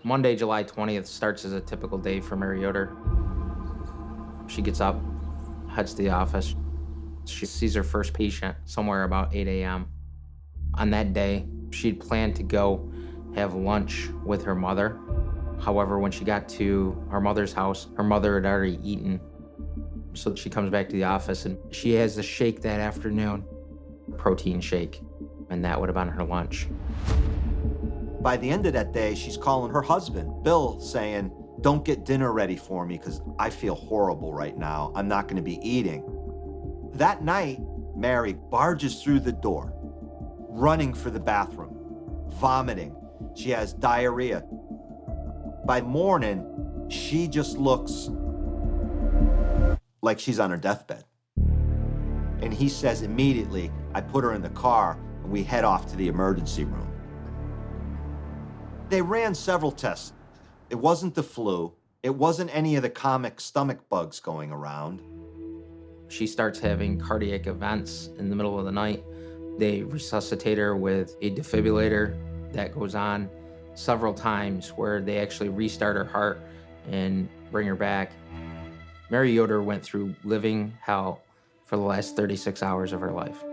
Monday, July 20th starts as a typical day for Mary Yoder. She gets up, heads to the office. She sees her first patient somewhere about 8 a.m. On that day, she'd planned to go have lunch with her mother. However, when she got to her mother's house, her mother had already eaten. So she comes back to the office and she has a shake that afternoon, a protein shake, and that would have been her lunch. By the end of that day, she's calling her husband, Bill, saying, "Don't get dinner ready for me because I feel horrible right now. I'm not going to be eating." That night, Mary barges through the door, running for the bathroom, vomiting. She has diarrhea. By morning, she just looks like she's on her deathbed. And he says immediately, I put her in the car and we head off to the emergency room. They ran several tests. It wasn't the flu. It wasn't any of the comic stomach bugs going around. She starts having cardiac events in the middle of the night. They resuscitate her with a defibrillator. That goes on several times where they actually restart her heart and bring her back. Mary Yoder went through living hell for the last 36 hours of her life.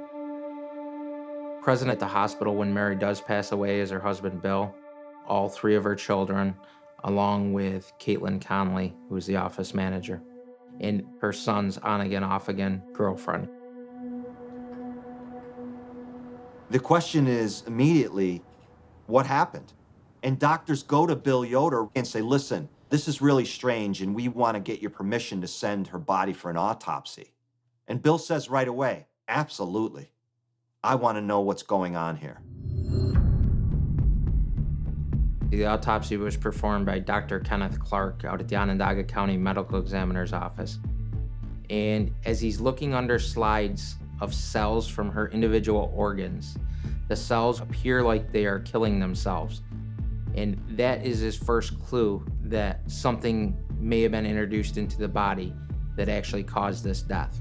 Present at the hospital when Mary does pass away is her husband, Bill, all three of her children, along with Caitlin Conley, who's the office manager, and her son's on-again, off-again girlfriend. The question is immediately, what happened? And doctors go to Bill Yoder and say, listen, this is really strange and we want to get your permission to send her body for an autopsy. And Bill says right away, absolutely. I want to know what's going on here. The autopsy was performed by Dr. Kenneth Clark out at the Onondaga County Medical Examiner's Office. And as he's looking under slides of cells from her individual organs, the cells appear like they are killing themselves. And that is his first clue that something may have been introduced into the body that actually caused this death.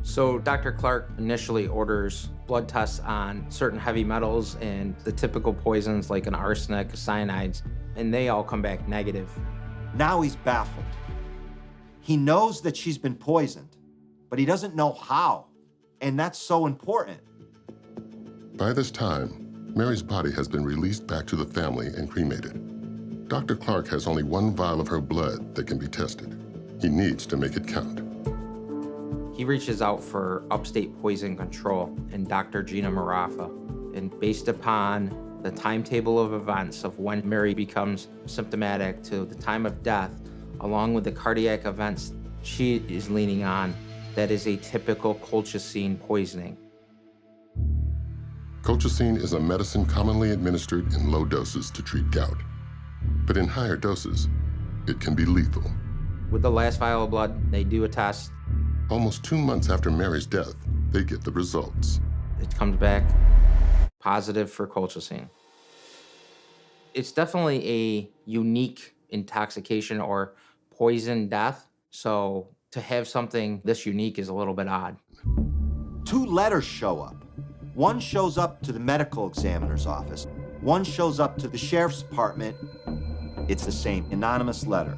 So Dr. Clark initially orders blood tests on certain heavy metals and the typical poisons like an arsenic, cyanides, and they all come back negative. Now he's baffled. He knows that she's been poisoned, but he doesn't know how, and that's so important. By this time, Mary's body has been released back to the family and cremated. Dr. Clark has only one vial of her blood that can be tested. He needs to make it count. He reaches out for Upstate Poison Control and Dr. Gina Marafa, and based upon the timetable of events of when Mary becomes symptomatic to the time of death, along with the cardiac events she is leaning on, that is a typical colchicine poisoning. Colchicine is a medicine commonly administered in low doses to treat gout. But in higher doses, it can be lethal. With the last vial of blood, they do a test. Almost 2 months after Mary's death, they get the results. It comes back positive for colchicine. It's definitely a unique intoxication or poison death, so to have something this unique is a little bit odd. 2 letters show up. One shows up to the medical examiner's office. One shows up to the sheriff's department. It's the same anonymous letter.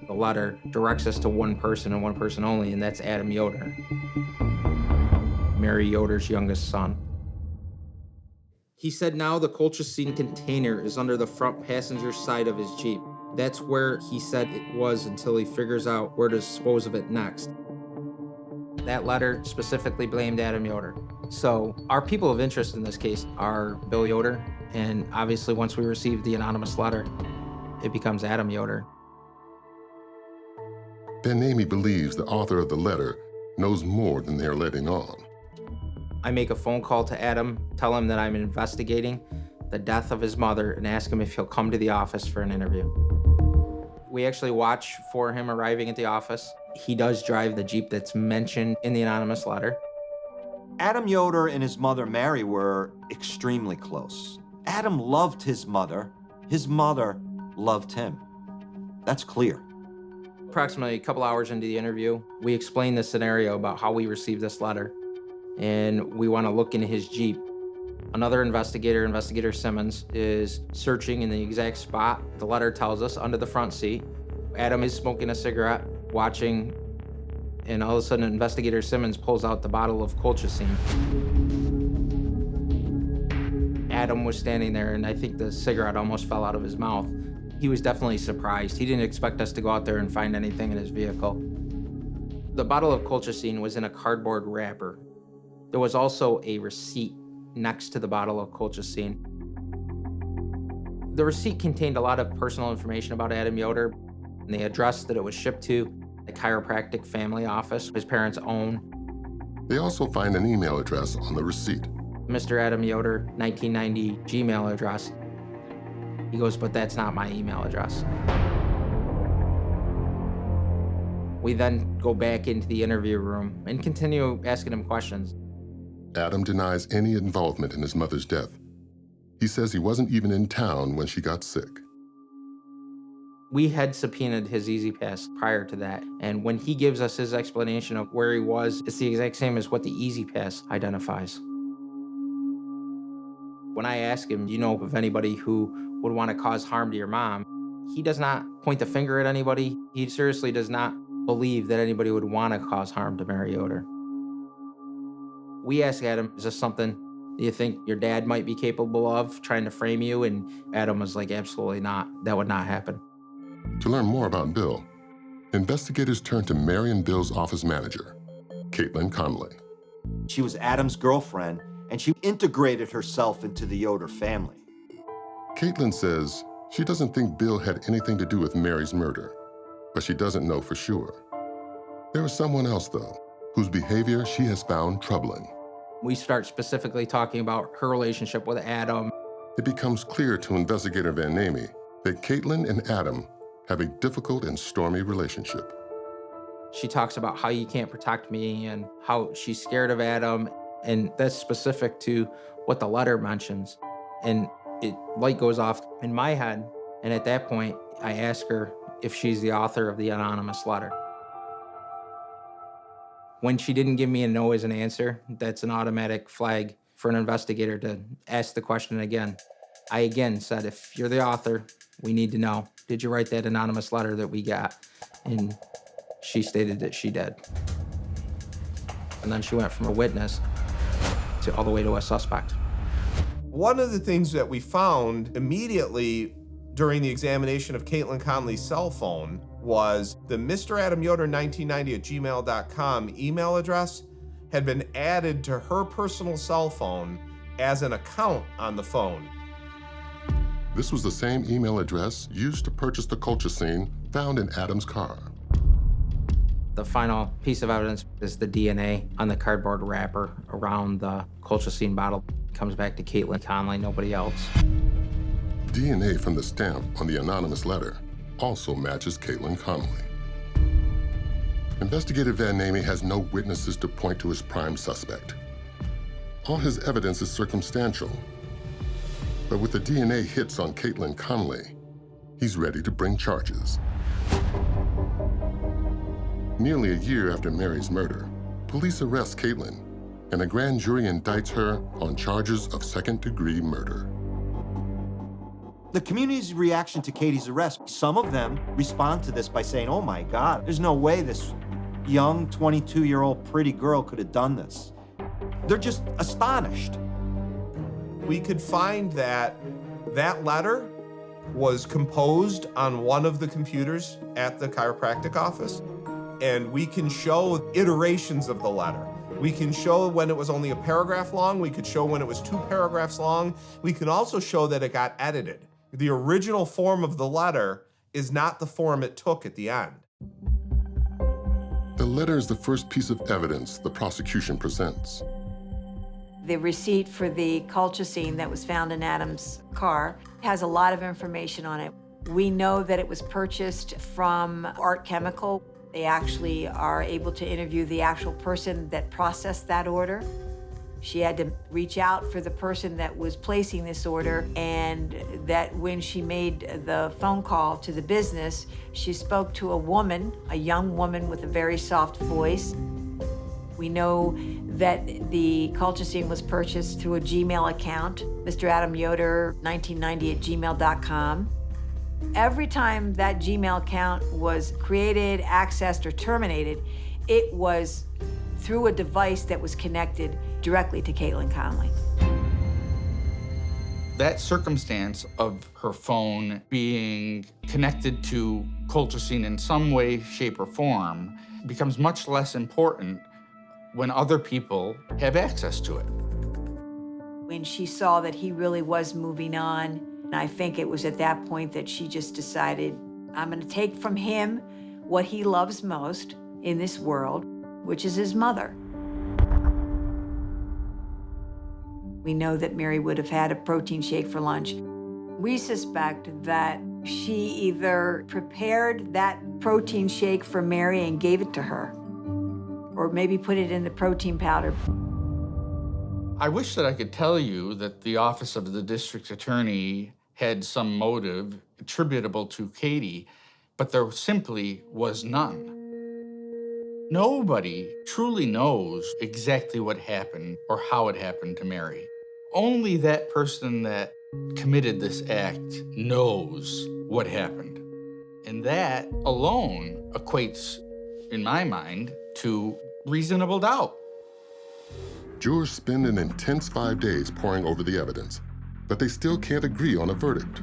The letter directs us to one person and one person only, and that's Adam Yoder, Mary Yoder's youngest son. He said now the colchicine container is under the front passenger side of his Jeep. That's where he said it was until he figures out where to dispose of it next. That letter specifically blamed Adam Yoder. So our people of interest in this case are Bill Yoder, and obviously once we receive the anonymous letter, it becomes Adam Yoder. Ben Amy believes the author of the letter knows more than they're letting on. I make a phone call to Adam, tell him that I'm investigating the death of his mother, and ask him if he'll come to the office for an interview. We actually watch for him arriving at the office. He does drive the Jeep that's mentioned in the anonymous letter. Adam Yoder and his mother, Mary, were extremely close. Adam loved his mother. His mother loved him. That's clear. Approximately a couple hours into the interview, we explain the scenario about how we received this letter, and we want to look into his Jeep. Another investigator, Investigator Simmons, is searching in the exact spot the letter tells us, under the front seat. Adam is smoking a cigarette, watching, and all of a sudden Investigator Simmons pulls out the bottle of colchicine. Adam was standing there, and I think the cigarette almost fell out of his mouth. He was definitely surprised. He didn't expect us to go out there and find anything in his vehicle. The bottle of colchicine was in a cardboard wrapper. There was also a receipt next to the bottle of colchicine. The receipt contained a lot of personal information about Adam Yoder, and the address that it was shipped to, the chiropractic family office his parents own. They also find an email address on the receipt. Mr. Adam Yoder, 1990 Gmail address. He goes, but that's not my email address. We then go back into the interview room and continue asking him questions. Adam denies any involvement in his mother's death. He says he wasn't even in town when she got sick. We had subpoenaed his Easy Pass prior to that, and when he gives us his explanation of where he was, it's the exact same as what the Easy Pass identifies. When I ask him, do you know of anybody who would want to cause harm to your mom? He does not point the finger at anybody. He seriously does not believe that anybody would want to cause harm to Mary Yoder. We ask Adam, is this something you think your dad might be capable of, trying to frame you? And Adam was like, absolutely not. That would not happen. To learn more about Bill, investigators turn to Mary and Bill's office manager, Caitlin Conley. She was Adam's girlfriend, and she integrated herself into the Yoder family. Caitlin says she doesn't think Bill had anything to do with Mary's murder, but she doesn't know for sure. There is someone else, though, whose behavior she has found troubling. We start specifically talking about her relationship with Adam. It becomes clear to Investigator Van Namey that Caitlin and Adam have a difficult and stormy relationship. She talks about how you can't protect me and how she's scared of Adam, and that's specific to what the letter mentions. And light goes off in my head, and at that point, I ask her if she's the author of the anonymous letter. When she didn't give me a no as an answer, that's an automatic flag for an investigator to ask the question again. I again said, if you're the author, we need to know, did you write that anonymous letter that we got? And she stated that she did. And then she went from a witness to all the way to a suspect. One of the things that we found immediately during the examination of Caitlin Conley's cell phone was the Mr. Adam Yoder 1990 at gmail.com email address had been added to her personal cell phone as an account on the phone. This was the same email address used to purchase the colchicine found in Adam's car. The final piece of evidence is the DNA on the cardboard wrapper around the colchicine bottle. It comes back to Caitlin Conley, nobody else. DNA from the stamp on the anonymous letter also matches Caitlin Conley. Investigator Van Namey has no witnesses to point to his prime suspect. All his evidence is circumstantial. But with the DNA hits on Caitlin Conley, he's ready to bring charges. Nearly a year after Mary's murder, police arrest Caitlin, and a grand jury indicts her on charges of second-degree murder. The community's reaction to Katie's arrest, some of them respond to this by saying, oh my God, there's no way this young 22-year-old pretty girl could have done this. They're just astonished. We could find that that letter was composed on one of the computers at the chiropractic office, and we can show iterations of the letter. We can show when it was only a paragraph long. We could show when it was 2 paragraphs long. We can also show that it got edited. The original form of the letter is not the form it took at the end. The letter is the first piece of evidence the prosecution presents. The receipt for the colchicine that was found in Adam's car has a lot of information on it. We know that it was purchased from Art Chemical. They actually are able to interview the actual person that processed that order. She had to reach out for the person that was placing this order, and that when she made the phone call to the business, she spoke to a woman, a young woman with a very soft voice. We know that the colchicine was purchased through a Gmail account, Mr. Adam Yoder, 1990@gmail.com. Every time that Gmail account was created, accessed, or terminated, it was through a device that was connected directly to Caitlin Conley. That circumstance of her phone being connected to colchicine in some way, shape, or form becomes much less important when other people have access to it. When she saw that he really was moving on, and I think it was at that point that she just decided, I'm gonna take from him what he loves most in this world, which is his mother. We know that Mary would have had a protein shake for lunch. We suspect that she either prepared that protein shake for Mary and gave it to her, or maybe put it in the protein powder. I wish that I could tell you that the office of the district attorney had some motive attributable to Katie, but there simply was none. Nobody truly knows exactly what happened or how it happened to Mary. Only that person that committed this act knows what happened. And that alone equates, in my mind, to reasonable doubt. Jurors spend an intense 5 days poring over the evidence, but they still can't agree on a verdict.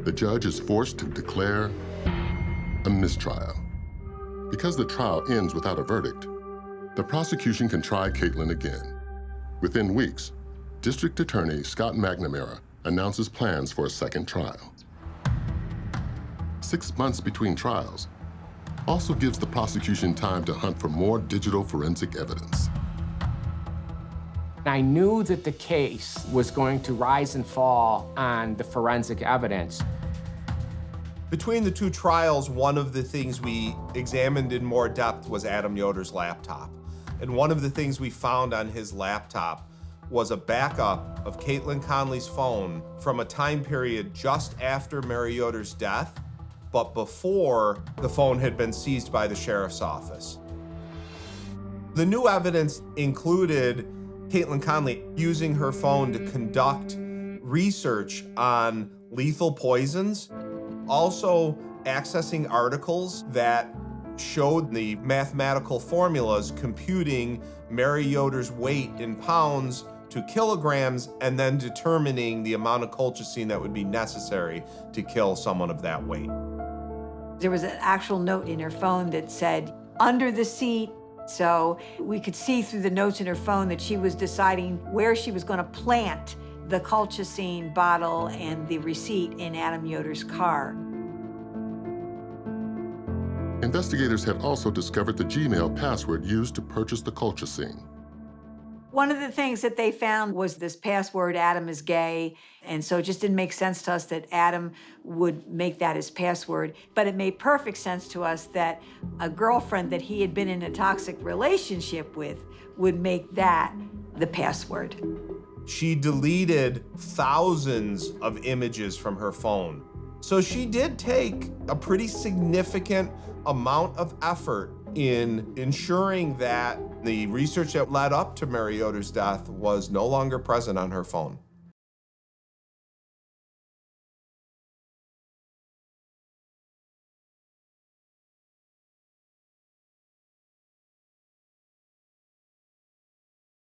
The judge is forced to declare a mistrial. Because the trial ends without a verdict, the prosecution can try Caitlin again. Within weeks, District Attorney Scott McNamara announces plans for a second trial. 6 months between trials also gives the prosecution time to hunt for more digital forensic evidence. I knew that the case was going to rise and fall on the forensic evidence. Between the two trials, one of the things we examined in more depth was Adam Yoder's laptop. And one of the things we found on his laptop was a backup of Caitlin Conley's phone from a time period just after Mary Yoder's death, but before the phone had been seized by the sheriff's office. The new evidence included Caitlin Conley using her phone to conduct research on lethal poisons, also accessing articles that showed the mathematical formulas computing Mary Yoder's weight in pounds to kilograms and then determining the amount of colchicine that would be necessary to kill someone of that weight. There was an actual note in her phone that said, under the seat. So we could see through the notes in her phone that she was deciding where she was going to plant the colchicine bottle and the receipt in Adam Yoder's car. Investigators have also discovered the Gmail password used to purchase the colchicine. One of the things that they found was this password, Adam is gay, and so it just didn't make sense to us that Adam would make that his password. But it made perfect sense to us that a girlfriend that he had been in a toxic relationship with would make that the password. She deleted thousands of images from her phone. So she did take a pretty significant amount of effort in ensuring that the research that led up to Mary Yoder's death was no longer present on her phone.